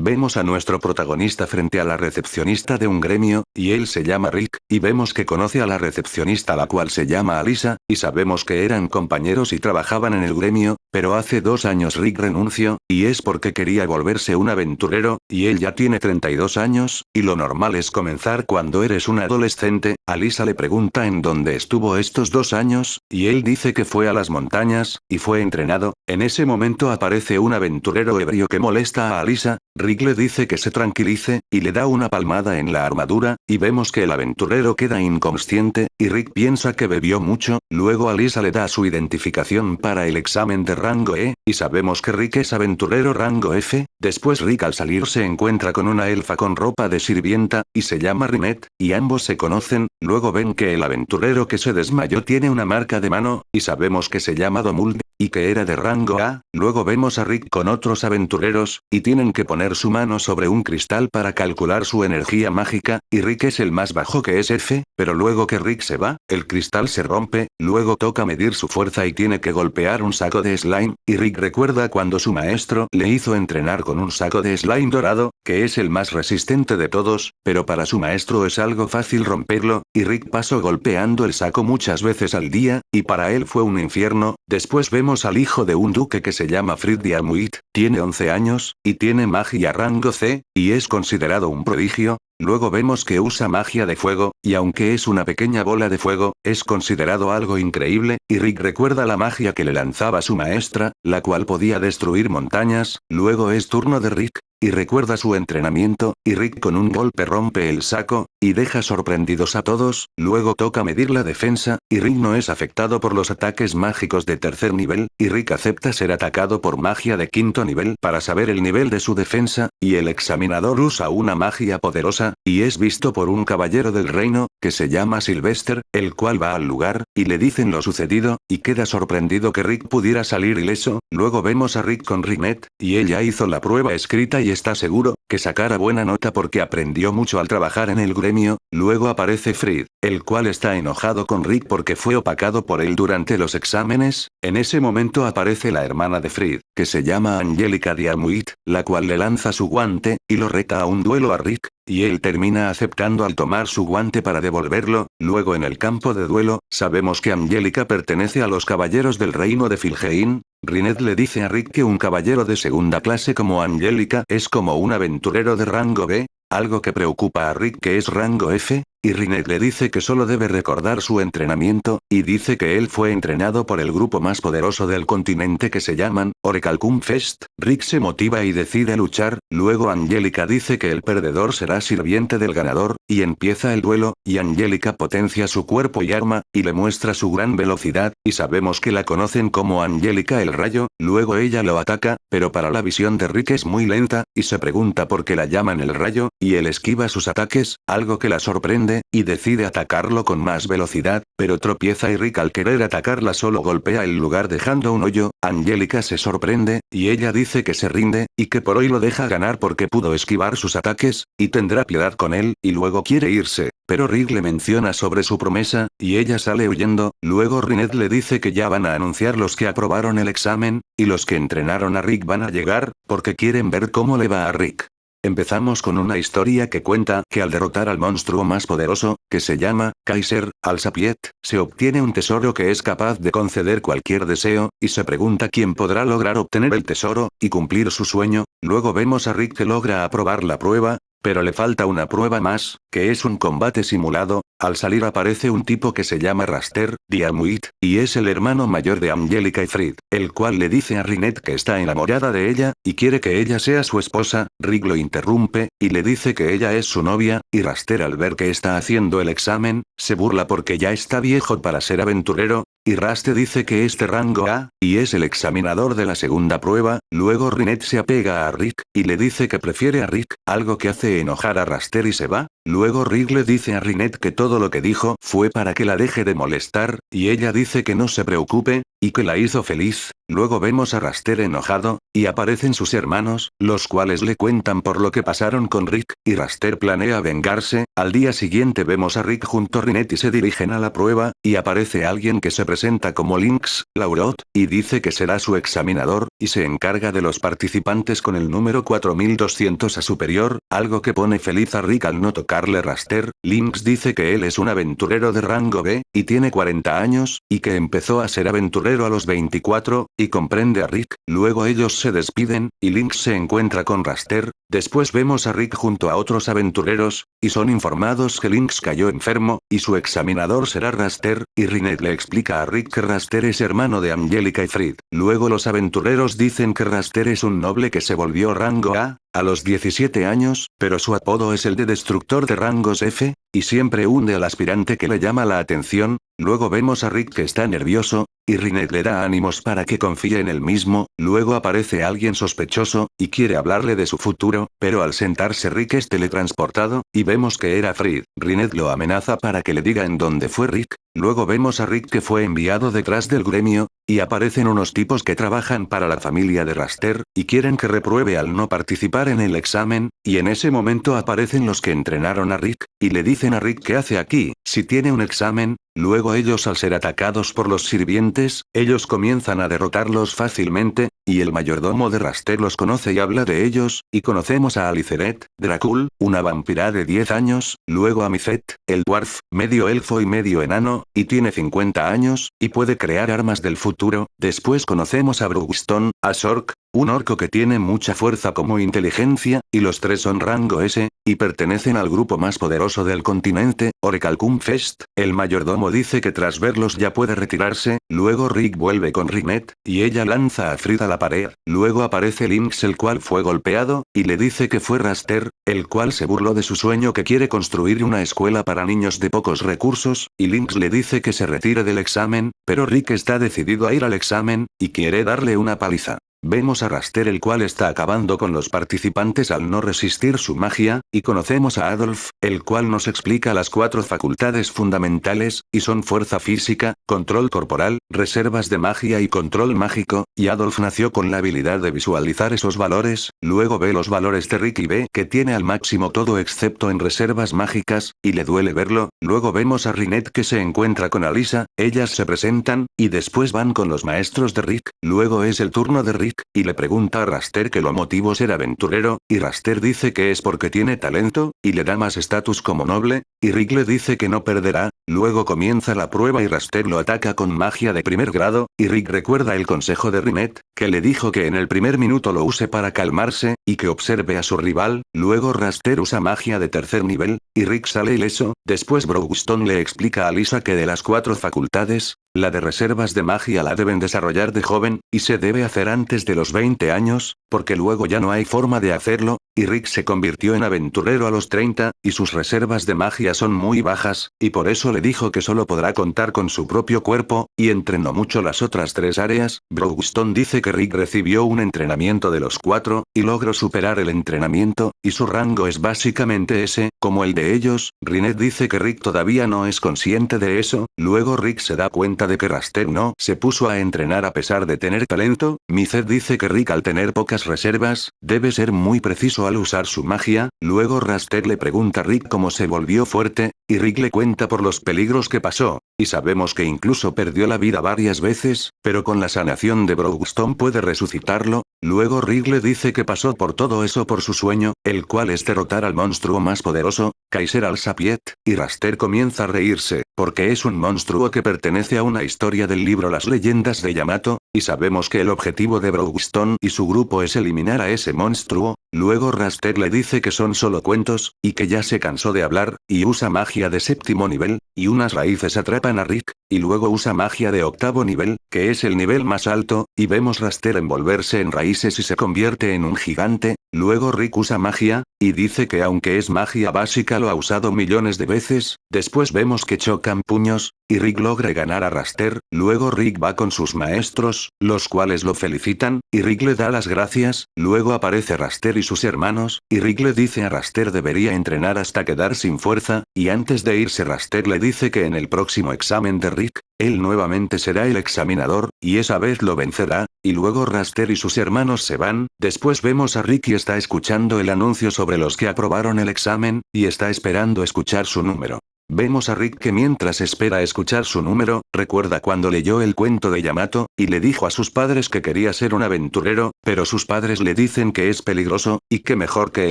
Vemos a nuestro protagonista frente a la recepcionista de un gremio, y él se llama Rick, y vemos que conoce a la recepcionista la cual se llama Alisa, y sabemos que eran compañeros y trabajaban en el gremio, pero hace 2 años Rick renunció, y es porque quería volverse un aventurero, y él ya tiene 32 años, y lo normal es comenzar cuando eres un adolescente. Alisa le pregunta en dónde estuvo estos 2 años, y él dice que fue a las montañas, y fue entrenado. En ese momento aparece un aventurero ebrio que molesta a Alisa. Rick le dice que se tranquilice, y le da una palmada en la armadura, y vemos que el aventurero queda inconsciente, y Rick piensa que bebió mucho. Luego Alisa le da su identificación para el examen de rango E, y sabemos que Rick es aventurero rango F. Después Rick al salir se encuentra con una elfa con ropa de sirvienta, y se llama Rinette, y ambos se conocen. Luego ven que el aventurero que se desmayó tiene una marca de mano, y sabemos que se llama Domuld, y que era de rango A. Luego vemos a Rick con otros aventureros, y tienen que poner su mano sobre un cristal para calcular su energía mágica, y Rick es el más bajo que es F, pero luego que Rick se va, el cristal se rompe. Luego toca medir su fuerza y tiene que golpear un saco de slime, y Rick recuerda cuando su maestro le hizo entrenar con un saco de slime dorado, que es el más resistente de todos, pero para su maestro es algo fácil romperlo, y Rick pasó golpeando el saco muchas veces al día, y para él fue un infierno. Después vemos al hijo de un duque que se llama Frid Diamuit, tiene 11 años, y tiene magia rango C, y es considerado un prodigio. Luego vemos que usa magia de fuego, y aunque es una pequeña bola de fuego, es considerado algo increíble, y Rick recuerda la magia que le lanzaba su maestra, la cual podía destruir montañas. Luego es turno de Rick, y recuerda su entrenamiento, y Rick con un golpe rompe el saco, y deja sorprendidos a todos. Luego toca medir la defensa, y Rick no es afectado por los ataques mágicos de tercer nivel, y Rick acepta ser atacado por magia de quinto nivel para saber el nivel de su defensa, y el examinador usa una magia poderosa, y es visto por un caballero del reino, que se llama Sylvester, el cual va al lugar, y le dicen lo sucedido, y queda sorprendido que Rick pudiera salir ileso. Luego vemos a Rick con Rinette, y ella hizo la prueba escrita y está seguro que sacará buena nota porque aprendió mucho al trabajar en el gremio. Luego aparece Frid, el cual está enojado con Rick porque fue opacado por él durante los exámenes. En ese momento aparece la hermana de Frid, que se llama Angelica Diamuit, la cual le lanza su guante, y lo reta a un duelo a Rick, y él termina aceptando al tomar su guante para devolverlo. Luego en el campo de duelo, sabemos que Angelica pertenece a los caballeros del reino de Filgein. Rinette le dice a Rick que un caballero de segunda clase como Angelica es como un aventurero de rango B, algo que preocupa a Rick que es rango F, y Rinette le dice que solo debe recordar su entrenamiento, y dice que él fue entrenado por el grupo más poderoso del continente que se llaman Orichalcum Fest. Rick se motiva y decide luchar. Luego Angelica dice que el perdedor será sirviente del ganador, y empieza el duelo, y Angelica potencia su cuerpo y arma, y le muestra su gran velocidad, y sabemos que la conocen como Angelica el Rayo. Luego ella lo ataca, pero para la visión de Rick es muy lenta, y se pregunta por qué la llaman el Rayo, y él esquiva sus ataques, algo que la sorprende, y decide atacarlo con más velocidad, pero tropieza y Rick al querer atacarla solo golpea el lugar dejando un hoyo. Angelica se sorprende, y ella dice que se rinde, y que por hoy lo deja ganar porque pudo esquivar sus ataques, y tendrá piedad con él, y luego quiere irse. Pero Rick le menciona sobre su promesa, y ella sale huyendo. Luego Rinette le dice que ya van a anunciar los que aprobaron el examen, y los que entrenaron a Rick van a llegar, porque quieren ver cómo le va a Rick. Empezamos con una historia que cuenta que al derrotar al monstruo más poderoso, que se llama Kaiser Alsapiet, se obtiene un tesoro que es capaz de conceder cualquier deseo, y se pregunta quién podrá lograr obtener el tesoro, y cumplir su sueño. Luego vemos a Rick que logra aprobar la prueba, pero le falta una prueba más, que es un combate simulado. Al salir aparece un tipo que se llama Raster Diamuit, y es el hermano mayor de Angelica y Frid, el cual le dice a Rinette que está enamorada de ella, y quiere que ella sea su esposa. Rick lo interrumpe, y le dice que ella es su novia, y Raster al ver que está haciendo el examen, se burla porque ya está viejo para ser aventurero, y Raste dice que es de rango A, y es el examinador de la segunda prueba. Luego Rinette se apega a Rick, y le dice que prefiere a Rick, algo que hace enojar a Raster y se va. Luego Rick le dice a Rinette que todo lo que dijo fue para que la deje de molestar, y ella dice que no se preocupe, y que la hizo feliz. Luego vemos a Raster enojado, y aparecen sus hermanos, los cuales le cuentan por lo que pasaron con Rick, y Raster planea vengarse. Al día siguiente vemos a Rick junto a Rinette y se dirigen a la prueba, y aparece alguien que se presenta como Lynx, Laurot, y dice que será su examinador, y se encarga de los participantes con el número 4200 a superior, algo que pone feliz a Rick al no tocarle Raster. Lynx dice que él es un aventurero de rango B, y tiene 40 años, y que empezó a ser aventurero a los 24, y comprende a Rick. Luego ellos se despiden, y Lynx se encuentra con Raster. Después vemos a Rick junto a otros aventureros, y son informados que Lynx cayó enfermo, y su examinador será Raster, y Rinette le explica a Rick que Raster es hermano de Angelica y Frid. Luego los aventureros dicen que Raster es un noble que se volvió rango A los 17 años, pero su apodo es el de destructor de rangos F, y siempre hunde al aspirante que le llama la atención. Luego vemos a Rick que está nervioso, y Rinette le da ánimos para que confíe en él mismo. Luego aparece alguien sospechoso, y quiere hablarle de su futuro, pero al sentarse Rick es teletransportado, y vemos que era Frid. Rinette lo amenaza para que le diga en dónde fue Rick. Luego vemos a Rick que fue enviado detrás del gremio, y aparecen unos tipos que trabajan para la familia de Raster, y quieren que repruebe al no participar en el examen, y en ese momento aparecen los que entrenaron a Rick, y le dicen a Rick qué hace aquí, si tiene un examen. Luego ellos al ser atacados por los sirvientes, ellos comienzan a derrotarlos fácilmente, y el mayordomo de Raster los conoce y habla de ellos, y conocemos a Aliceret, Dracul, una vampira de 10 años, luego a Mizet, el dwarf, medio elfo y medio enano, y tiene 50 años, y puede crear armas del futuro. Después conocemos a Brugston, a Sork, un orco que tiene mucha fuerza como inteligencia, y los tres son rango S, y pertenecen al grupo más poderoso del continente, Orichalcumfest. El mayordomo dice que tras verlos ya puede retirarse. Luego Rick vuelve con Rinette, y ella lanza a Frid a la pared. Luego aparece Lynx, el cual fue golpeado, y le dice que fue Raster, el cual se burló de su sueño que quiere construir una escuela para niños de pocos recursos, y Lynx le dice que se retire del examen, pero Rick está decidido a ir al examen, y quiere darle una paliza. Vemos a Raster el cual está acabando con los participantes al no resistir su magia, y conocemos a Adolf, el cual nos explica las 4 facultades fundamentales, y son fuerza física, control corporal, reservas de magia y control mágico, y Adolf nació con la habilidad de visualizar esos valores. Luego ve los valores de Rick y ve que tiene al máximo todo excepto en reservas mágicas, y le duele verlo. Luego vemos a Rinette que se encuentra con Alisa, ellas se presentan, y después van con los maestros de Rick. Luego es el turno de Rick, y le pregunta a Raster que lo motivó ser aventurero, y Raster dice que es porque tiene talento, y le da más estatus como noble, y Rick le dice que no perderá. Luego comienza la prueba y Raster lo ataca con magia de primer grado, y Rick recuerda el consejo de Rinette, que le dijo que en el primer minuto lo use para calmarse, y que observe a su rival. Luego Raster usa magia de tercer nivel, y Rick sale ileso. Después Brugston le explica a Lisa que de las 4 facultades, la de reservas de magia la deben desarrollar de joven, y se debe hacer antes de los 20 años, porque luego ya no hay forma de hacerlo, y Rick se convirtió en aventurero a los 30, y sus reservas de magia son muy bajas, y por eso le dijo que solo podrá contar con su propio cuerpo, y entrenó mucho las otras 3 áreas. Brugston dice que Rick recibió un entrenamiento de los 4, y logró superar el entrenamiento, y su rango es básicamente ese, como el de ellos. Rinette dice que Rick todavía no es consciente de eso. Luego Rick se da cuenta de que Raster no se puso a entrenar a pesar de tener talento. Mizet dice que Rick al tener pocas reservas, debe ser muy preciso al usar su magia. Luego Raster le pregunta a Rick cómo se volvió fuerte, y Rick le cuenta por los peligros que pasó, y sabemos que incluso perdió la vida varias veces, pero con la sanación de Brugston puede resucitarlo. Luego Rick le dice que pasó por todo eso por su sueño, el cual es derrotar al monstruo más poderoso, Kaiser Al-Sapiet, y Raster comienza a reírse, porque es un monstruo que pertenece a una historia del libro Las leyendas de Yamato, y sabemos que el objetivo de Brugston y su grupo es eliminar a ese monstruo. Luego Raster le dice que son solo cuentos, y que ya se cansó de hablar, y usa magia de 7º nivel, y unas raíces atrapan a Rick, y luego usa magia de 8º nivel, que es el nivel más alto, y vemos Raster envolverse en raíces y se convierte en un gigante. Luego Rick usa magia, y dice que aunque es magia básica lo ha usado millones de veces. Después vemos que chocan puños, y Rick logra ganar a Raster. Luego Rick va con sus maestros, los cuales lo felicitan, y Rick le da las gracias. Luego aparece Raster y sus hermanos, y Rick le dice a Raster debería entrenar hasta quedar sin fuerza, y antes de irse Raster le dice que en el próximo examen de Rick, él nuevamente será el examinador, y esa vez lo vencerá, y luego Raster y sus hermanos se van. Después vemos a Rick y está escuchando el anuncio sobre los que aprobaron el examen, y está esperando escuchar su número. Vemos a Rick que mientras espera escuchar su número, recuerda cuando leyó el cuento de Yamato, y le dijo a sus padres que quería ser un aventurero, pero sus padres le dicen que es peligroso, y que mejor que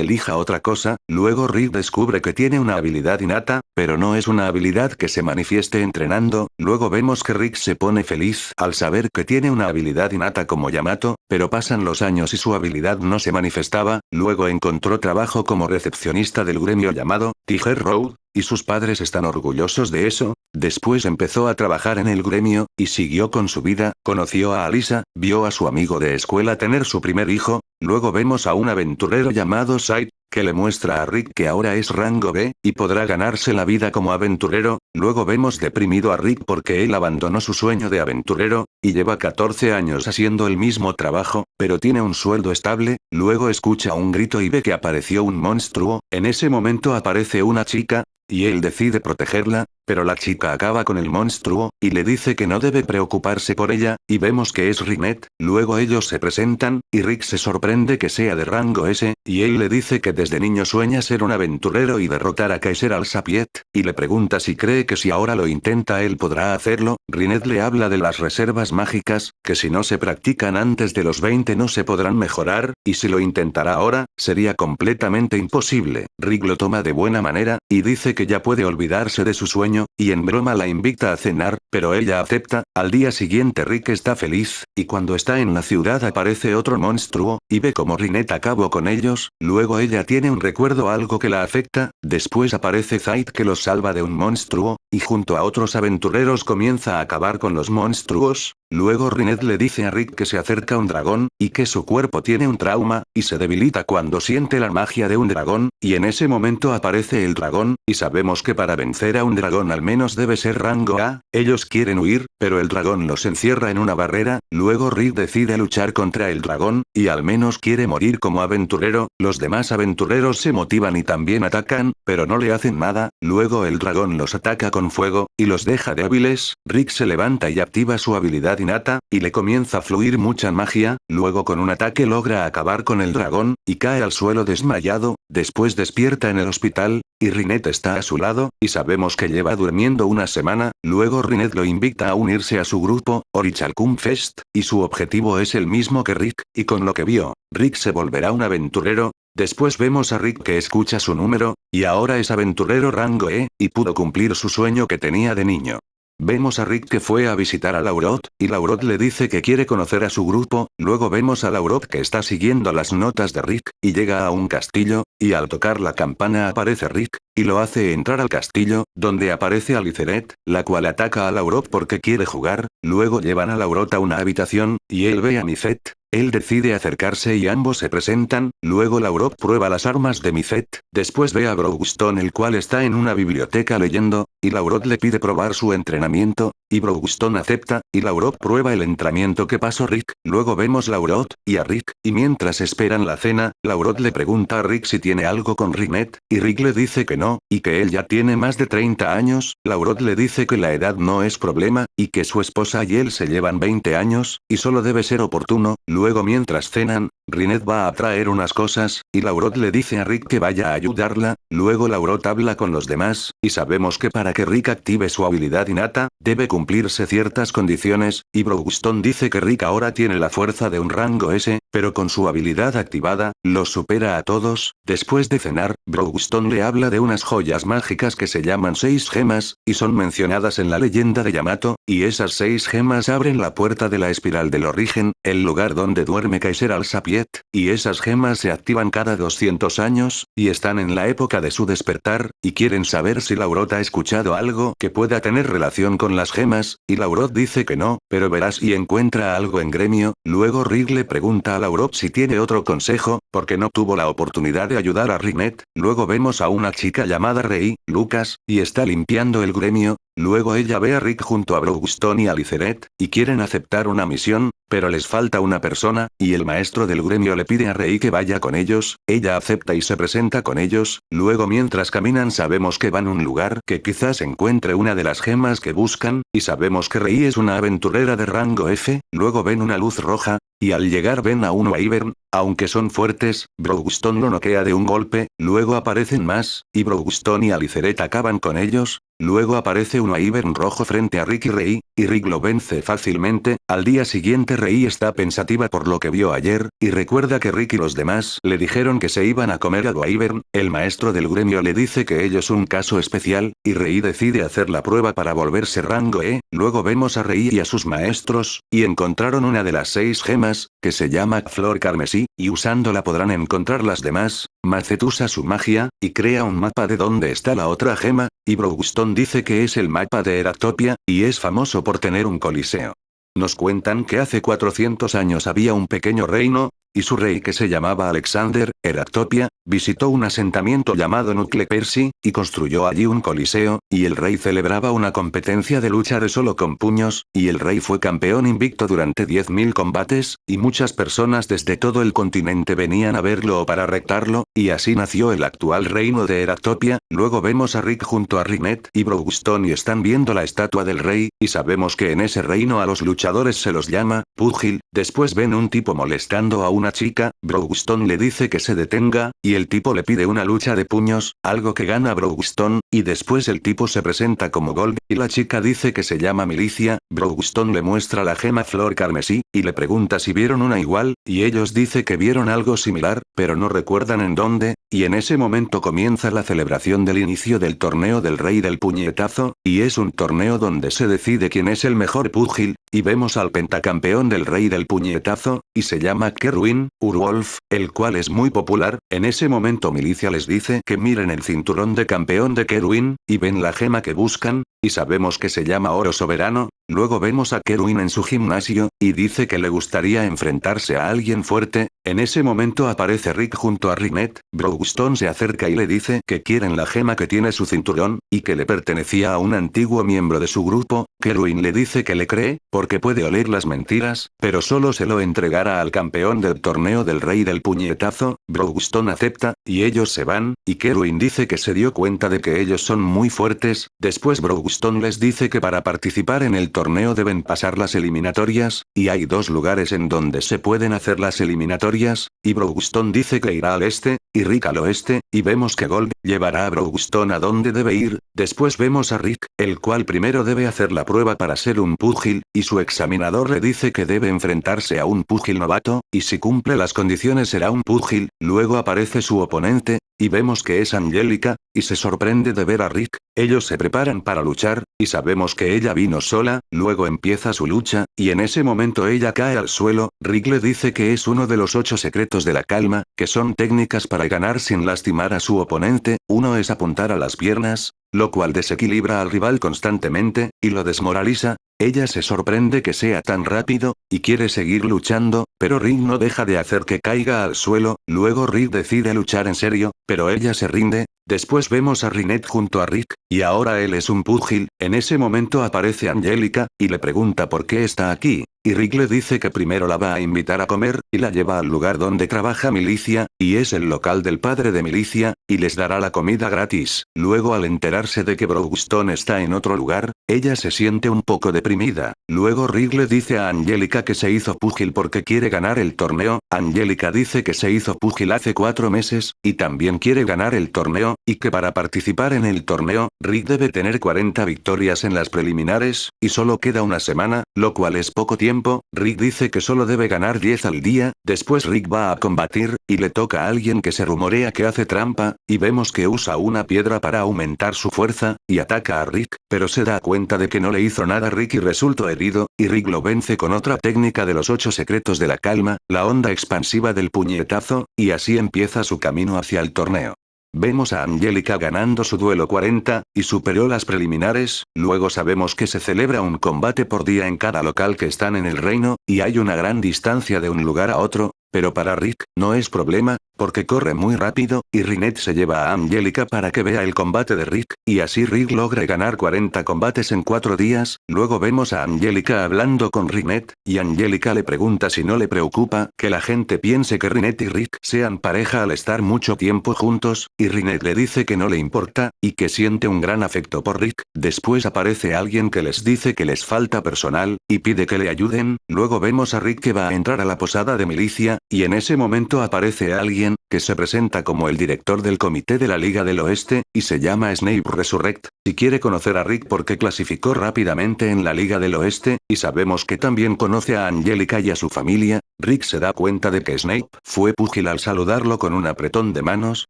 elija otra cosa. Luego Rick descubre que tiene una habilidad innata, pero no es una habilidad que se manifieste entrenando. Luego vemos que Rick se pone feliz al saber que tiene una habilidad innata como Yamato, pero pasan los años y su habilidad no se manifestaba. Luego encontró trabajo como recepcionista del gremio llamado Tiger Road, y sus padres están orgullosos de eso. Después empezó a trabajar en el gremio, y siguió con su vida, conoció a Alisa, vio a su amigo de escuela tener su primer hijo. Luego vemos a un aventurero llamado Said, que le muestra a Rick que ahora es rango B, y podrá ganarse la vida como aventurero. Luego vemos deprimido a Rick porque él abandonó su sueño de aventurero, y lleva 14 años haciendo el mismo trabajo, pero tiene un sueldo estable. Luego escucha un grito y ve que apareció un monstruo. En ese momento aparece una chica, y él decide protegerla, pero la chica acaba con el monstruo, y le dice que no debe preocuparse por ella, y vemos que es Rinette. Luego ellos se presentan, y Rick se sorprende que sea de rango S, y él le dice que desde niño sueña ser un aventurero y derrotar a Kaiser al-Sapiet, y le pregunta si cree que si ahora lo intenta él podrá hacerlo. Rinette le habla de las reservas mágicas, que si no se practican antes de los 20 no se podrán mejorar, y si lo intentará ahora, sería completamente imposible. Rick lo toma de buena manera, y dice que ya puede olvidarse de su sueño, y en broma la invita a cenar, pero ella acepta. Al día siguiente Rick está feliz, y cuando está en la ciudad aparece otro monstruo, y ve como Rinette acabó con ellos. Luego ella tiene un recuerdo algo que la afecta. Después aparece Zaid que los salva de un monstruo, y junto a otros aventureros comienza a acabar con los monstruos. Luego Rinette le dice a Rick que se acerca un dragón, y que su cuerpo tiene un trauma, y se debilita cuando siente la magia de un dragón, y en ese momento aparece el dragón, y sabemos que para vencer a un dragón al menos debe ser rango A. Ellos quieren huir, pero el dragón los encierra en una barrera. Luego Rick decide luchar contra el dragón, y al menos quiere morir como aventurero. Los demás aventureros se motivan y también atacan, pero no le hacen nada. Luego el dragón los ataca con fuego, y los deja débiles. Rick se levanta y activa su habilidad innata, y le comienza a fluir mucha magia. Luego con un ataque logra acabar con el dragón, y cae al suelo desmayado. Después despierta en el hospital, y Rinette está a su lado, y sabemos que lleva durmiendo una semana. Luego Rinette lo invita a unirse a su grupo, Orichalcum Fest, y su objetivo es el mismo que Rick, y con lo que vio, Rick se volverá un aventurero. Después vemos a Rick que escucha su número, y ahora es aventurero rango E, y pudo cumplir su sueño que tenía de niño. Vemos a Rick que fue a visitar a Laurot, y Laurot le dice que quiere conocer a su grupo. Luego vemos a Laurot que está siguiendo las notas de Rick, y llega a un castillo, y al tocar la campana aparece Rick, y lo hace entrar al castillo, donde aparece Aliceret, la cual ataca a Laurot porque quiere jugar. Luego llevan a Laurot a una habitación, y él ve a Mifet. Él decide acercarse y ambos se presentan. Luego Laurot prueba las armas de Mifet. Después ve a Broguston el cual está en una biblioteca leyendo, y Laurot le pide probar su entrenamiento, y Broguston acepta, y Laurot prueba el entrenamiento que pasó Rick. Luego vemos Laurot, y a Rick, y mientras esperan la cena, Laurot le pregunta a Rick si tiene algo con Rinette, y Rick le dice que no, y que él ya tiene más de 30 años. Laurot le dice que la edad no es problema, y que su esposa y él se llevan 20 años, y solo debe ser oportuno. Luego mientras cenan, Rinette va a traer unas cosas, y Laurot le dice a Rick que vaya a ayudarla. Luego Laurot habla con los demás, y sabemos que para que Rick active su habilidad innata, debe cumplirse ciertas condiciones, y Broguston dice que Rick ahora tiene la fuerza de un rango S, pero con su habilidad activada, los supera a todos. Después de cenar, Broguston le habla de unas joyas mágicas que se llaman 6 gemas, y son mencionadas en la leyenda de Yamato, y esas 6 gemas abren la puerta de la espiral del origen, el lugar donde duerme Kaiser al-Sapiet, y esas gemas se activan cada 200 años, y están en la época de su despertar, y quieren saber si Laurot ha escuchado algo que pueda tener relación con las gemas, y Laurot dice que no, pero verás y encuentra algo en gremio. Luego Rick le pregunta a Laurot si tiene otro consejo, porque no tuvo la oportunidad de ayudar a Rinette. Luego vemos a una chica llamada Rei, Lucas, y está limpiando el gremio. Luego ella ve a Rick junto a Brougstone y a Lizeret, y quieren aceptar una misión, pero les falta una persona, y el maestro del gremio le pide a Rei que vaya con ellos. Ella acepta y se presenta con ellos. Luego mientras caminan sabemos que van a un lugar que quizás encuentre una de las gemas que buscan, y sabemos que Rei es una aventurera de rango F. Luego ven una luz roja, y al llegar ven a un Wyvern. Aunque son fuertes, Brougstone lo noquea de un golpe. Luego aparecen más, y Brougstone y Aliceret acaban con ellos. Luego aparece un Wyvern rojo frente a Rick y Rei, y Rick lo vence fácilmente. Al día siguiente Rei está pensativa por lo que vio ayer, y recuerda que Rick y los demás le dijeron que se iban a comer al Wyvern. El maestro del gremio le dice que ello es un caso especial, y Rei decide hacer la prueba para volverse rango E. Luego vemos a Rei y a sus maestros, y encontraron una de las 6 gemas, que se llama Flor Carmesí, y usándola podrán encontrar las demás. Macet usa su magia, y crea un mapa de dónde está la otra gema, y Brougstone dice que es el mapa de Eratopia, y es famoso por tener un coliseo. Nos cuentan que hace 400 años había un pequeño reino, y su rey que se llamaba Alexander, Eratopia, visitó un asentamiento llamado Nucle Persi, y construyó allí un coliseo, y el rey celebraba una competencia de lucha de solo con puños, y el rey fue campeón invicto durante 10.000 combates, y muchas personas desde todo el continente venían a verlo o para retarlo, y así nació el actual reino de Eratopia. Luego vemos a Rick junto a Rinette y Brougstone y están viendo la estatua del rey, y sabemos que en ese reino a los luchadores se los llama púgil. Después ven un tipo molestando a una chica. Brougstone le dice que se detenga, y el tipo le pide una lucha de puños, algo que gana Brougstone, y después el tipo se presenta como Gold, y la chica dice que se llama Milicia. Brougstone le muestra la gema Flor Carmesí, y le pregunta si vieron una igual, y ellos dice que vieron algo similar, pero no recuerdan en dónde, y en ese momento comienza la celebración del inicio del torneo del Rey del Puñetazo, y es un torneo donde se decide quién es el mejor púgil, y vemos al pentacampeón del Rey del Puñetazo, y se llama Kerwin Urwolf, el cual es muy popular. En ese momento Milicia les dice que miren el cinturón de campeón de Kerwin, y ven la gema que buscan, y sabemos que se llama Oro Soberano. Luego vemos a Kerwin en su gimnasio, y dice que le gustaría enfrentarse a alguien fuerte. En ese momento aparece Rick junto a Rinette. Brougstone se acerca y le dice que quieren la gema que tiene su cinturón, y que le pertenecía a un antiguo miembro de su grupo. Kerwin le dice que le cree, porque puede oler las mentiras, pero solo se lo entregará al campeón del torneo del Rey del Puñetazo. Brougstone acepta, y ellos se van, y Kerwin dice que se dio cuenta de que ellos son muy fuertes. Después Brougstone les dice que para participar en el torneo deben pasar las eliminatorias, y hay 2 lugares en donde se pueden hacer las eliminatorias, y Brougstone dice que irá al este, y Rick al oeste, y vemos que Gold llevará a Brougstone a donde debe ir. Después vemos a Rick, el cual primero debe hacer la prueba para ser un púgil, y su examinador le dice que debe enfrentarse a un púgil novato, y si cumple las condiciones será un púgil. Luego aparece su oponente, y vemos que es Angélica, y se sorprende de ver a Rick. Ellos se preparan para luchar, y sabemos que ella vino sola. Luego empieza su lucha, y en ese momento ella cae al suelo. Rick le dice que es uno de los 8 secretos de la calma, que son técnicas para ganar sin lastimar a su oponente. Uno es apuntar a las piernas, lo cual desequilibra al rival constantemente, y lo desmoraliza. Ella se sorprende que sea tan rápido, y quiere seguir luchando, pero Rick no deja de hacer que caiga al suelo. Luego Rick decide luchar en serio, pero ella se rinde. Después vemos a Rinette junto a Rick, y ahora él es un púgil. En ese momento aparece Angélica, y le pregunta por qué está aquí. Y Rick le dice que primero la va a invitar a comer, y la lleva al lugar donde trabaja Milicia, y es el local del padre de Milicia, y les dará la comida gratis. Luego al enterarse de que Brougstone está en otro lugar, ella se siente un poco deprimida. Luego Rick le dice a Angélica que se hizo púgil porque quiere ganar el torneo. Angélica dice que se hizo púgil hace 4 meses, y también quiere ganar el torneo, y que para participar en el torneo, Rick debe tener 40 victorias en las preliminares, y solo queda una semana, lo cual es poco tiempo. Rick dice que solo debe ganar 10 al día. Después Rick va a combatir, y le toca a alguien que se rumorea que hace trampa, y vemos que usa una piedra para aumentar su fuerza, y ataca a Rick, pero se da cuenta de que no le hizo nada a Rick y resultó herido, y Rick lo vence con otra técnica de los 8 secretos de la calma, la onda expansiva del puñetazo, y así empieza su camino hacia el torneo. Vemos a Angélica ganando su duelo 40, y superó las preliminares. Luego sabemos que se celebra un combate por día en cada local que están en el reino, y hay una gran distancia de un lugar a otro. Pero para Rick, no es problema, porque corre muy rápido, y Rinette se lleva a Angélica para que vea el combate de Rick, y así Rick logra ganar 40 combates en 4 días. Luego vemos a Angélica hablando con Rinette, y Angélica le pregunta si no le preocupa que la gente piense que Rinette y Rick sean pareja al estar mucho tiempo juntos, y Rinette le dice que no le importa, y que siente un gran afecto por Rick. Después aparece alguien que les dice que les falta personal, y pide que le ayuden. Luego vemos a Rick que va a entrar a la posada de milicia, y en ese momento aparece alguien, que se presenta como el director del comité de la Liga del Oeste, y se llama Snape Resurrect, y quiere conocer a Rick porque clasificó rápidamente en la Liga del Oeste, y sabemos que también conoce a Angélica y a su familia. Rick se da cuenta de que Snape fue púgil al saludarlo con un apretón de manos.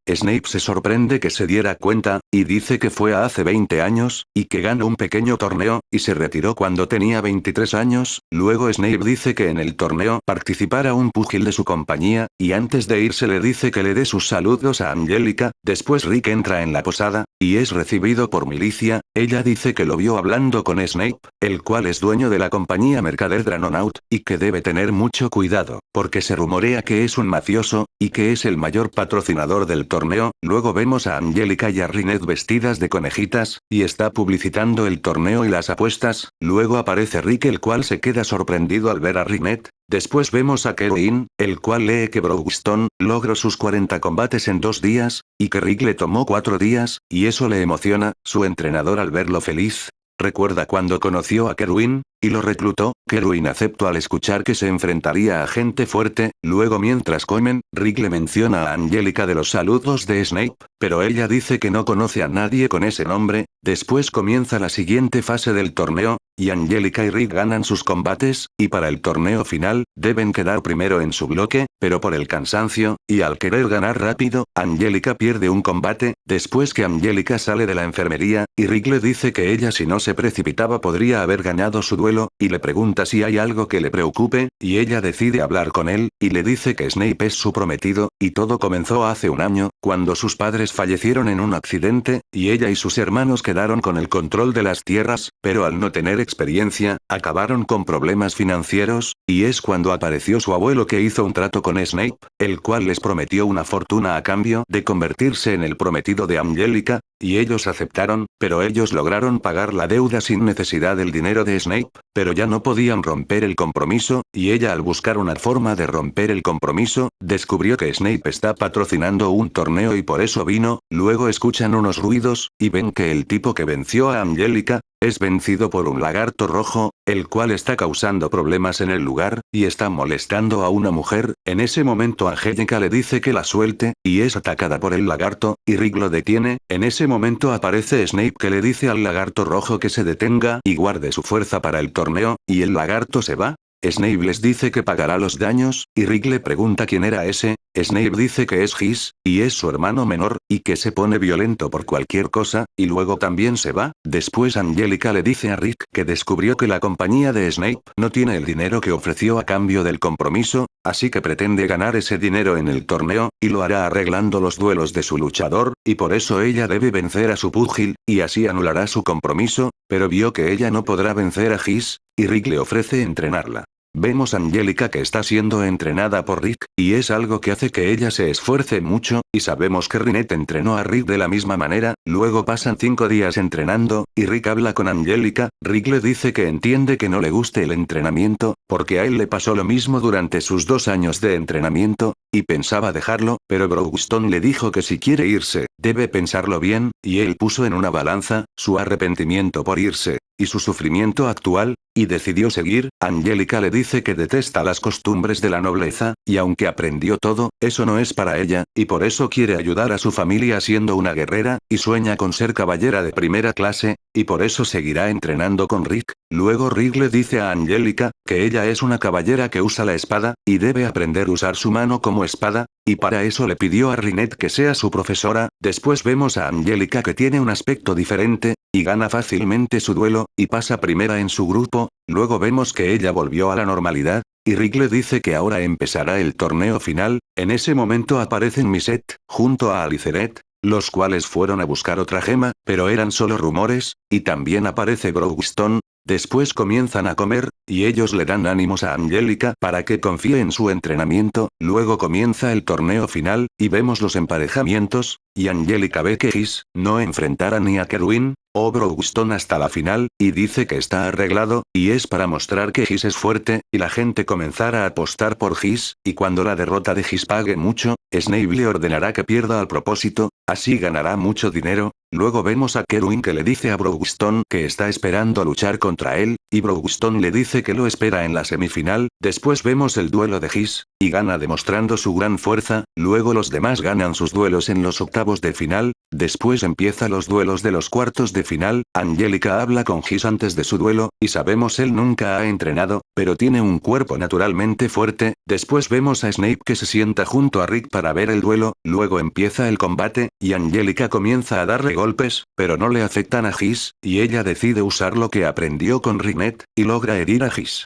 Snape se sorprende que se diera cuenta, y dice que fue hace 20 años, y que ganó un pequeño torneo, y se retiró cuando tenía 23 años. Luego Snape dice que en el torneo participará un púgil de su compañía, y antes de irse le dice que le dé sus saludos a Angélica. Después Rick entra en la posada, y es recibido por milicia. Ella dice que lo vio hablando con Snape, el cual es dueño de la compañía Mercader Dragonaut, y que debe tener mucho cuidado, porque se rumorea que es un mafioso, y que es el mayor patrocinador del torneo. Luego vemos a Angélica y a Rinette vestidas de conejitas, y está publicitando el torneo y las apuestas. Luego aparece Rick, el cual se queda sorprendido al ver a Rinette. Después vemos a Kerwin, el cual lee que Brownstone logró sus 40 combates en 2 días, y que Rick le tomó 4 días, y eso le emociona. Su entrenador al verlo feliz, recuerda cuando conoció a Kerwin, y lo reclutó. Kerwin aceptó al escuchar que se enfrentaría a gente fuerte. Luego mientras comen, Rick le menciona a Angélica de los saludos de Snape, pero ella dice que no conoce a nadie con ese nombre. Después comienza la siguiente fase del torneo, y Angélica y Rick ganan sus combates, y para el torneo final, deben quedar primero en su bloque, pero por el cansancio, y al querer ganar rápido, Angélica pierde un combate. Después que Angélica sale de la enfermería, y Rick le dice que ella si no se precipitaba podría haber ganado su duelo, y le pregunta si hay algo que le preocupe, y ella decide hablar con él, y le dice que Snape es su prometido, y todo comenzó hace un año, cuando sus padres fallecieron en un accidente, y ella y sus hermanos quedaron con el control de las tierras, pero al no tener experiencia, acabaron con problemas financieros, y es cuando apareció su abuelo que hizo un trato con Snape, el cual les prometió una fortuna a cambio de convertirse en el prometido de Angélica, y ellos aceptaron, pero ellos lograron pagar la deuda sin necesidad del dinero de Snape, pero ya no podían romper el compromiso, y ella al buscar una forma de romper el compromiso, descubrió que Snape está patrocinando un torneo y por eso vino. Luego escuchan unos ruidos, y ven que el tipo que venció a Angélica, es vencido por un lagarto rojo, el cual está causando problemas en el lugar, y está molestando a una mujer. En ese momento Angélica le dice que la suelte, y es atacada por el lagarto, y Rick lo detiene. En ese momento aparece Snape que le dice al lagarto rojo que se detenga y guarde su fuerza para el torneo, y el lagarto se va. Snape les dice que pagará los daños, y Rick le pregunta quién era ese. Snape dice que es His, y es su hermano menor, y que se pone violento por cualquier cosa, y luego también se va. Después Angélica le dice a Rick que descubrió que la compañía de Snape no tiene el dinero que ofreció a cambio del compromiso, así que pretende ganar ese dinero en el torneo, y lo hará arreglando los duelos de su luchador, y por eso ella debe vencer a su púgil, y así anulará su compromiso, pero vio que ella no podrá vencer a His, y Rick le ofrece entrenarla. Vemos a Angélica que está siendo entrenada por Rick, y es algo que hace que ella se esfuerce mucho, y sabemos que Rinette entrenó a Rick de la misma manera. Luego pasan 5 días entrenando, y Rick habla con Angélica. Rick le dice que entiende que no le guste el entrenamiento, porque a él le pasó lo mismo durante sus 2 años de entrenamiento, y pensaba dejarlo, pero Brownstone le dijo que si quiere irse, debe pensarlo bien, y él puso en una balanza su arrepentimiento por irse, y su sufrimiento actual, y decidió seguir. Angélica le dice que detesta las costumbres de la nobleza, y aunque aprendió todo, eso no es para ella, y por eso quiere ayudar a su familia siendo una guerrera, y sueña con ser caballera de primera clase, y por eso seguirá entrenando con Rick. Luego Rick le dice a Angélica, que ella es una caballera que usa la espada, y debe aprender a usar su mano como espada, y para eso le pidió a Rinette que sea su profesora. Después vemos a Angélica que tiene un aspecto diferente, y gana fácilmente su duelo, y pasa primera en su grupo. Luego vemos que ella volvió a la normalidad, y Rick le dice que ahora empezará el torneo final. En ese momento aparecen Misette, junto a Aliceret, los cuales fueron a buscar otra gema, pero eran solo rumores, y también aparece Brownstone. Después comienzan a comer, y ellos le dan ánimos a Angélica para que confíe en su entrenamiento, luego comienza el torneo final, y vemos los emparejamientos, y Angélica ve que His no enfrentará ni a Kerwin o Broxton hasta la final, y dice que está arreglado, y es para mostrar que His es fuerte, y la gente comenzará a apostar por His, y cuando la derrota de His pague mucho, Snape le ordenará que pierda al propósito, así ganará mucho dinero. Luego vemos a Kerwin que le dice a Broxton que está esperando a luchar contra él, y Broxton le dice que lo espera en la semifinal. Después vemos el duelo de His, y gana demostrando su gran fuerza, luego los demás ganan sus duelos en los octavos de final, después empiezan los duelos de los cuartos de final. Angélica habla con His antes de su duelo, y sabemos él nunca ha entrenado, pero tiene un cuerpo naturalmente fuerte. Después vemos a Snape que se sienta junto a Rick para ver el duelo, luego empieza el combate, y Angélica comienza a darle golpes, pero no le afectan a His, y ella decide usar lo que aprendió con Rinette, y logra herir a His.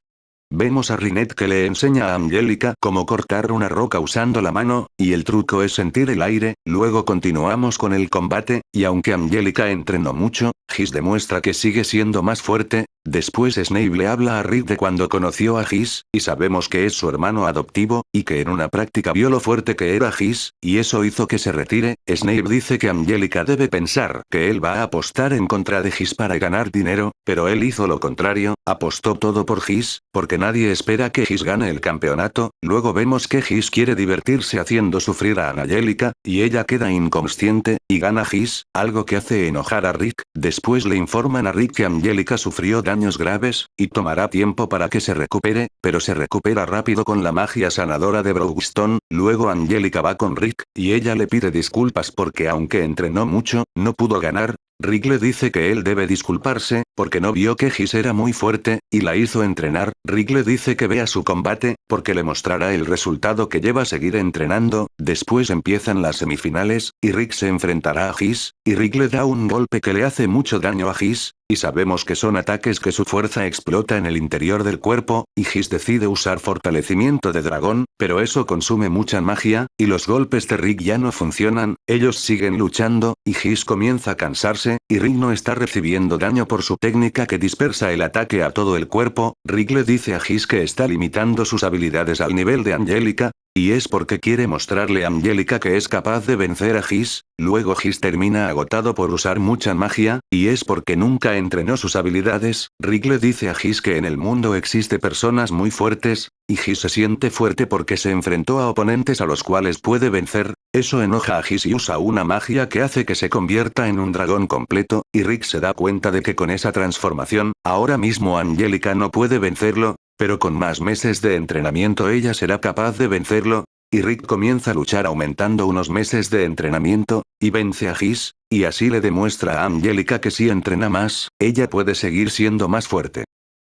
Vemos a Rinette que le enseña a Angélica cómo cortar una roca usando la mano, y el truco es sentir el aire. Luego continuamos con el combate, y aunque Angélica entrenó mucho, His demuestra que sigue siendo más fuerte. Después Snape le habla a Rick de cuando conoció a His, y sabemos que es su hermano adoptivo, y que en una práctica vio lo fuerte que era His, y eso hizo que se retire. Snape dice que Angélica debe pensar que él va a apostar en contra de His para ganar dinero, pero él hizo lo contrario, apostó todo por His, porque nadie espera que His gane el campeonato. Luego vemos que His quiere divertirse haciendo sufrir a Angélica, y ella queda inconsciente, y gana His, algo que hace enojar a Rick. Después le informan a Rick que Angélica sufrió daños graves, y tomará tiempo para que se recupere, pero se recupera rápido con la magia sanadora de Broxton. Luego Angélica va con Rick, y ella le pide disculpas porque aunque entrenó mucho, no pudo ganar. Rick le dice que él debe disculparse, porque no vio que His era muy fuerte, y la hizo entrenar. Rick le dice que vea su combate, porque le mostrará el resultado que lleva a seguir entrenando. Después empiezan las semifinales, y Rick se enfrentará a His, y Rick le da un golpe que le hace mucho daño a His, y sabemos que son ataques que su fuerza explota en el interior del cuerpo, y His decide usar fortalecimiento de dragón, pero eso consume mucha magia, y los golpes de Rick ya no funcionan. Ellos siguen luchando, y His comienza a cansarse, y Rick no está recibiendo daño por su técnica que dispersa el ataque a todo el cuerpo. Rick le dice a His que está limitando sus habilidades al nivel de Angélica, y es porque quiere mostrarle a Angélica que es capaz de vencer a His. Luego His termina agotado por usar mucha magia, y es porque nunca entrenó sus habilidades. Rick le dice a His que en el mundo existe personas muy fuertes, y His se siente fuerte porque se enfrentó a oponentes a los cuales puede vencer. Eso enoja a His y usa una magia que hace que se convierta en un dragón completo, y Rick se da cuenta de que con esa transformación, ahora mismo Angélica no puede vencerlo, pero con más meses de entrenamiento ella será capaz de vencerlo, y Rick comienza a luchar aumentando unos meses de entrenamiento, y vence a His, y así le demuestra a Angélica que si entrena más, ella puede seguir siendo más fuerte.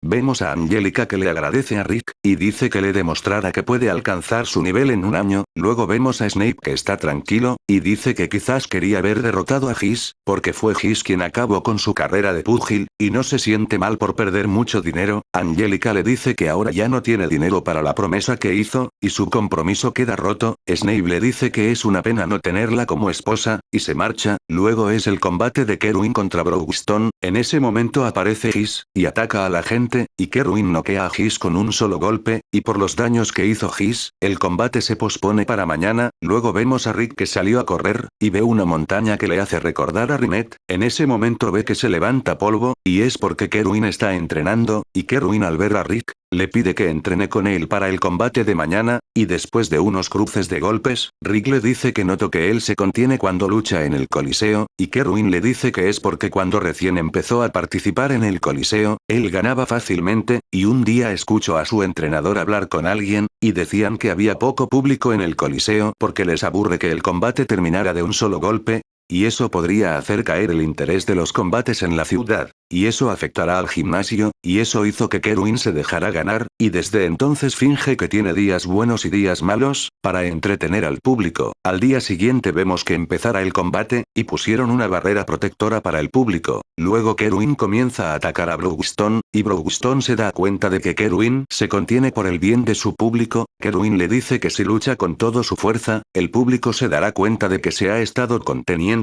Vemos a Angélica que le agradece a Rick, y dice que le demostrará que puede alcanzar su nivel en un año. Luego vemos a Snape que está tranquilo, y dice que quizás quería haber derrotado a His, porque fue His quien acabó con su carrera de púgil, y no se siente mal por perder mucho dinero. Angélica le dice que ahora ya no tiene dinero para la promesa que hizo, y su compromiso queda roto. Snape le dice que es una pena no tenerla como esposa, y se marcha. Luego es el combate de Kerwin contra Broxton. En ese momento aparece His, y ataca a la gente, y Kerwin noquea a His con un solo golpe, y por los daños que hizo His, el combate se pospone para mañana. Luego vemos a Rick que salió a correr, y ve una montaña que le hace recordar a Rinette. En ese momento ve que se levanta polvo, y es porque Kerwin está entrenando, y Kerwin al ver a Rick, le pide que entrene con él para el combate de mañana, y después de unos cruces de golpes, Rick le dice que notó que él se contiene cuando lucha en el Coliseo, y Kerwin le dice que es porque cuando recién empezó a participar en el Coliseo, él ganaba fácilmente, y un día escuchó a su entrenador hablar con alguien, y decían que había poco público en el Coliseo porque les aburre que el combate terminara de un solo golpe, y eso podría hacer caer el interés de los combates en la ciudad, y eso afectará al gimnasio, y eso hizo que Kerwin se dejara ganar, y desde entonces finge que tiene días buenos y días malos, para entretener al público. Al día siguiente vemos que empezará el combate, y pusieron una barrera protectora para el público. Luego Kerwin comienza a atacar a Broxton, y Broxton se da cuenta de que Kerwin se contiene por el bien de su público. Kerwin le dice que si lucha con toda su fuerza, el público se dará cuenta de que se ha estado conteniendo.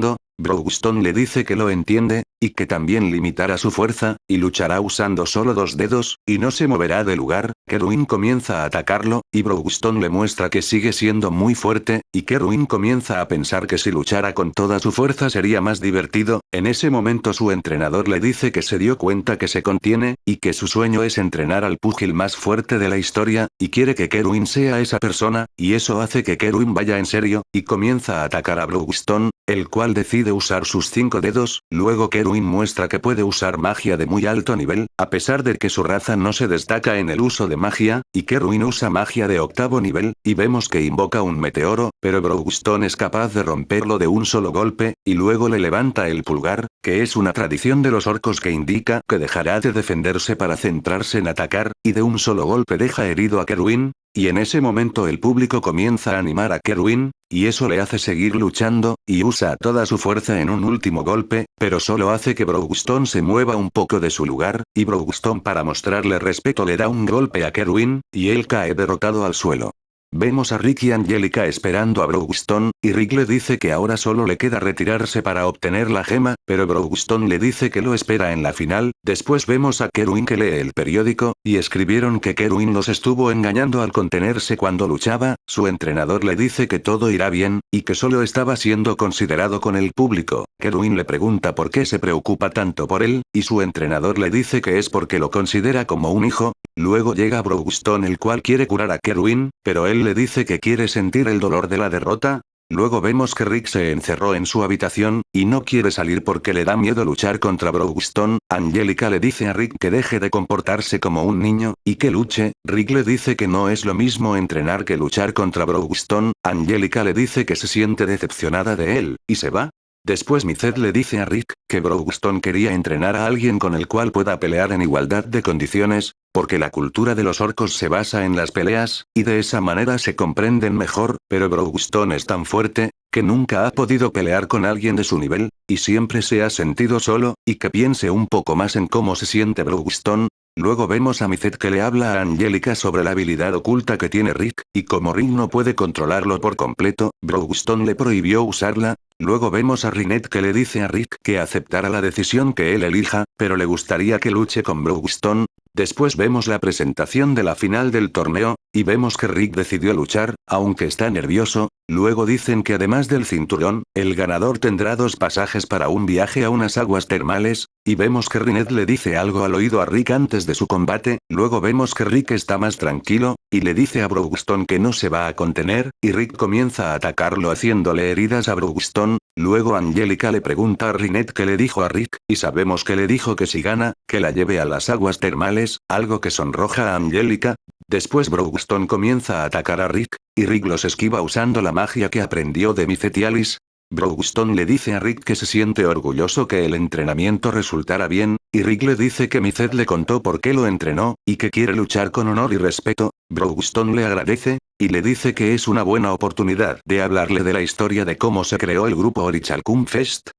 Brougstone le dice que lo entiende, y que también limitará su fuerza, y luchará usando solo 2 dedos, y no se moverá de lugar. Kerwin comienza a atacarlo, y Brougstone le muestra que sigue siendo muy fuerte, y Kerwin comienza a pensar que si luchara con toda su fuerza sería más divertido. En ese momento su entrenador le dice que se dio cuenta que se contiene, y que su sueño es entrenar al púgil más fuerte de la historia, y quiere que Kerwin sea esa persona, y eso hace que Kerwin vaya en serio, y comienza a atacar a Brougstone, el cual decide usar sus 5 dedos. Luego Kerwin muestra que puede usar magia de muy alto nivel, a pesar de que su raza no se destaca en el uso de magia, y Kerwin usa magia de 8º nivel, y vemos que invoca un meteoro, pero Brougstone es capaz de romperlo de un solo golpe, y luego le levanta el pulgar, que es una tradición de los orcos que indica que dejará de defenderse para centrarse en atacar, y de un solo golpe deja herido a Kerwin. Y en ese momento el público comienza a animar a Kerwin, y eso le hace seguir luchando, y usa toda su fuerza en un último golpe, pero solo hace que Brougstone se mueva un poco de su lugar, y Brougstone para mostrarle respeto le da un golpe a Kerwin, y él cae derrotado al suelo. Vemos a Rick y Angelica esperando a Brougstone, y Rick le dice que ahora solo le queda retirarse para obtener la gema, pero Brougstone le dice que lo espera en la final. Después vemos a Kerwin que lee el periódico, y escribieron que Kerwin los estuvo engañando al contenerse cuando luchaba. Su entrenador le dice que todo irá bien, y que solo estaba siendo considerado con el público. Kerwin le pregunta por qué se preocupa tanto por él, y su entrenador le dice que es porque lo considera como un hijo. Luego llega Brougstone el cual quiere curar a Kerwin, pero él le dice que quiere sentir el dolor de la derrota. Luego vemos que Rick se encerró en su habitación, y no quiere salir porque le da miedo luchar contra Brougstone. Angelica le dice a Rick que deje de comportarse como un niño, y que luche. Rick le dice que no es lo mismo entrenar que luchar contra Brougstone. Angelica le dice que se siente decepcionada de él, y se va. Después Micet le dice a Rick que Brougstone quería entrenar a alguien con el cual pueda pelear en igualdad de condiciones, porque la cultura de los orcos se basa en las peleas, y de esa manera se comprenden mejor, pero Brougstone es tan fuerte, que nunca ha podido pelear con alguien de su nivel, y siempre se ha sentido solo, y que piense un poco más en cómo se siente Brougstone. Luego vemos a Micet que le habla a Angelica sobre la habilidad oculta que tiene Rick, y como Rick no puede controlarlo por completo, Brougstone le prohibió usarla. Luego vemos a Rinette que le dice a Rick que aceptara la decisión que él elija, pero le gustaría que luche con Brougstone. Después vemos la presentación de la final del torneo, y vemos que Rick decidió luchar, aunque está nervioso. Luego dicen que además del cinturón, el ganador tendrá 2 pasajes para un viaje a unas aguas termales, y vemos que Rinette le dice algo al oído a Rick antes de su combate. Luego vemos que Rick está más tranquilo, y le dice a Brougstone que no se va a contener, y Rick comienza a atacarlo haciéndole heridas a Brougstone. Luego Angelica le pregunta a Rinette qué le dijo a Rick, y sabemos que le dijo que si gana, que la lleve a las aguas termales, algo que sonroja a Angelica. Después Brougstone comienza a atacar a Rick, y Rick los esquiva usando la magia que aprendió de Micet y Alice. Brougstone le dice a Rick que se siente orgulloso que el entrenamiento resultara bien, y Rick le dice que Micet le contó por qué lo entrenó, y que quiere luchar con honor y respeto. Brougstone le agradece, y le dice que es una buena oportunidad de hablarle de la historia de cómo se creó el grupo Orichalcum Fest.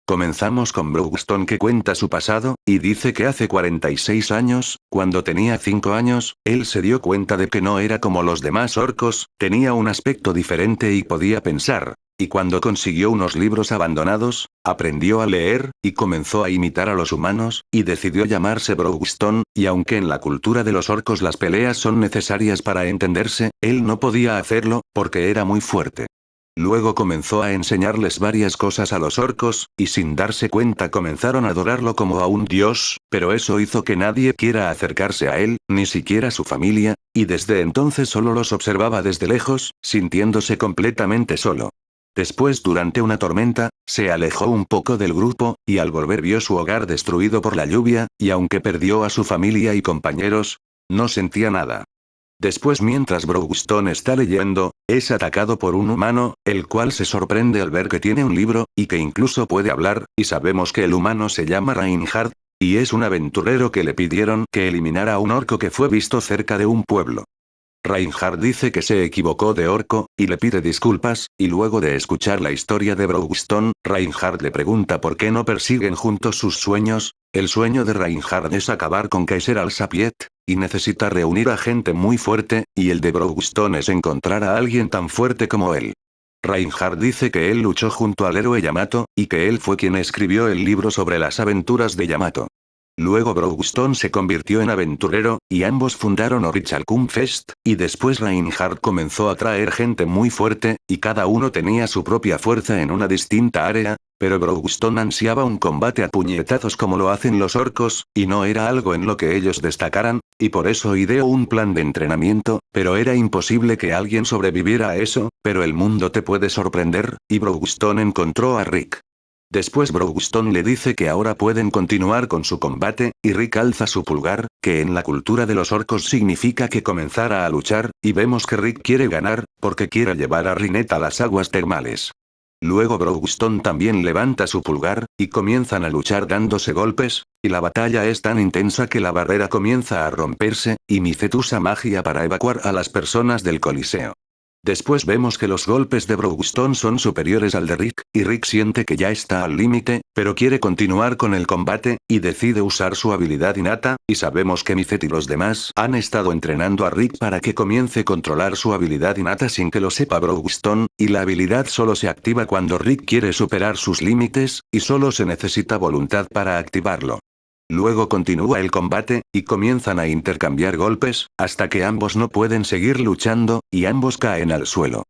Comenzamos con Brougstone que cuenta su pasado, y dice que hace 46 años, cuando tenía 5 años, él se dio cuenta de que no era como los demás orcos, tenía un aspecto diferente y podía pensar. Y cuando consiguió unos libros abandonados, aprendió a leer, y comenzó a imitar a los humanos, y decidió llamarse Brougstone, y aunque en la cultura de los orcos las peleas son necesarias para entenderse, él no podía hacerlo, porque era muy fuerte. Luego comenzó a enseñarles varias cosas a los orcos, y sin darse cuenta comenzaron a adorarlo como a un dios, pero eso hizo que nadie quiera acercarse a él, ni siquiera su familia, y desde entonces solo los observaba desde lejos, sintiéndose completamente solo. Después durante una tormenta, se alejó un poco del grupo, y al volver vio su hogar destruido por la lluvia, y aunque perdió a su familia y compañeros, no sentía nada. Después mientras Brougstone está leyendo, es atacado por un humano, el cual se sorprende al ver que tiene un libro, y que incluso puede hablar, y sabemos que el humano se llama Reinhardt, y es un aventurero que le pidieron que eliminara a un orco que fue visto cerca de un pueblo. Reinhardt dice que se equivocó de orco, y le pide disculpas, y luego de escuchar la historia de Brougstone, Reinhardt le pregunta por qué no persiguen juntos sus sueños. El sueño de Reinhardt es acabar con Kaiser Alsapiet, y necesita reunir a gente muy fuerte, y el de Brougstone es encontrar a alguien tan fuerte como él. Reinhardt dice que él luchó junto al héroe Yamato, y que él fue quien escribió el libro sobre las aventuras de Yamato. Luego Brownstone se convirtió en aventurero, y ambos fundaron Orichalcum Fest, y después Reinhardt comenzó a traer gente muy fuerte, y cada uno tenía su propia fuerza en una distinta área, pero Brownstone ansiaba un combate a puñetazos como lo hacen los orcos, y no era algo en lo que ellos destacaran, y por eso ideó un plan de entrenamiento, pero era imposible que alguien sobreviviera a eso, pero el mundo te puede sorprender, y Brownstone encontró a Rick. Después Brownstone le dice que ahora pueden continuar con su combate, y Rick alza su pulgar, que en la cultura de los orcos significa que comenzara a luchar, y vemos que Rick quiere ganar, porque quiere llevar a Rinette a las aguas termales. Luego Brownstone también levanta su pulgar, y comienzan a luchar dándose golpes, y la batalla es tan intensa que la barrera comienza a romperse, y Micet usa magia para evacuar a las personas del coliseo. Después vemos que los golpes de Brownstone son superiores al de Rick, y Rick siente que ya está al límite, pero quiere continuar con el combate, y decide usar su habilidad innata, y sabemos que Micet y los demás han estado entrenando a Rick para que comience a controlar su habilidad innata sin que lo sepa Brownstone, y la habilidad solo se activa cuando Rick quiere superar sus límites, y solo se necesita voluntad para activarlo. Luego continúa el combate, y comienzan a intercambiar golpes, hasta que ambos no pueden seguir luchando, y ambos caen al suelo.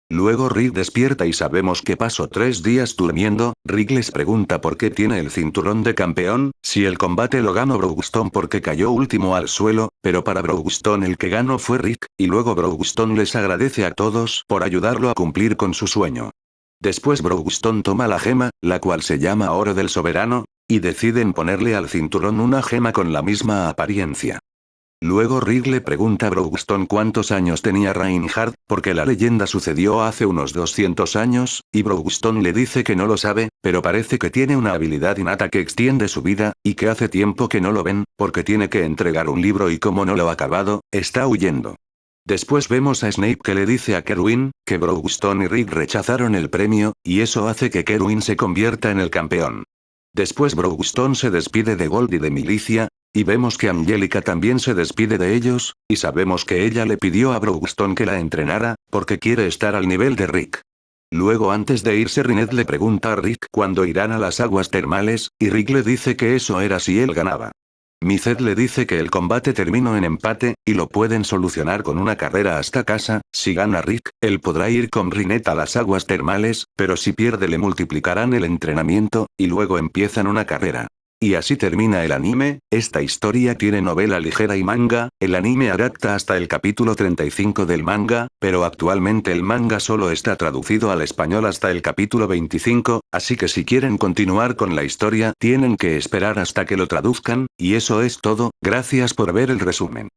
Luego Rick despierta y sabemos que pasó 3 días durmiendo. Rick les pregunta por qué tiene el cinturón de campeón, si el combate lo ganó Brownstone porque cayó último al suelo, pero para Brownstone el que ganó fue Rick, y luego Brownstone les agradece a todos por ayudarlo a cumplir con su sueño. Después Brownstone toma la gema, la cual se llama Oro del Soberano, y deciden ponerle al cinturón una gema con la misma apariencia. Luego Rick le pregunta a Brownstone cuántos años tenía Reinhardt, porque la leyenda sucedió hace unos 200 años, y Brownstone le dice que no lo sabe, pero parece que tiene una habilidad innata que extiende su vida, y que hace tiempo que no lo ven, porque tiene que entregar un libro y como no lo ha acabado, está huyendo. Después vemos a Snape que le dice a Kerwin, que Brownstone y Rick rechazaron el premio, y eso hace que Kerwin se convierta en el campeón. Después Brownstone se despide de Gold y de Milicia, y vemos que Angélica también se despide de ellos, y sabemos que ella le pidió a Brownstone que la entrenara, porque quiere estar al nivel de Rick. Luego antes de irse Rinette le pregunta a Rick cuándo irán a las aguas termales, y Rick le dice que eso era si él ganaba. Micet le dice que el combate terminó en empate, y lo pueden solucionar con una carrera hasta casa. Si gana Rick, él podrá ir con Rinette a las aguas termales, pero si pierde le multiplicarán el entrenamiento, y luego empiezan una carrera. Y así termina el anime. Esta historia tiene novela ligera y manga. El anime adapta hasta el capítulo 35 del manga, pero actualmente el manga solo está traducido al español hasta el capítulo 25, así que si quieren continuar con la historia tienen que esperar hasta que lo traduzcan, y eso es todo. Gracias por ver el resumen.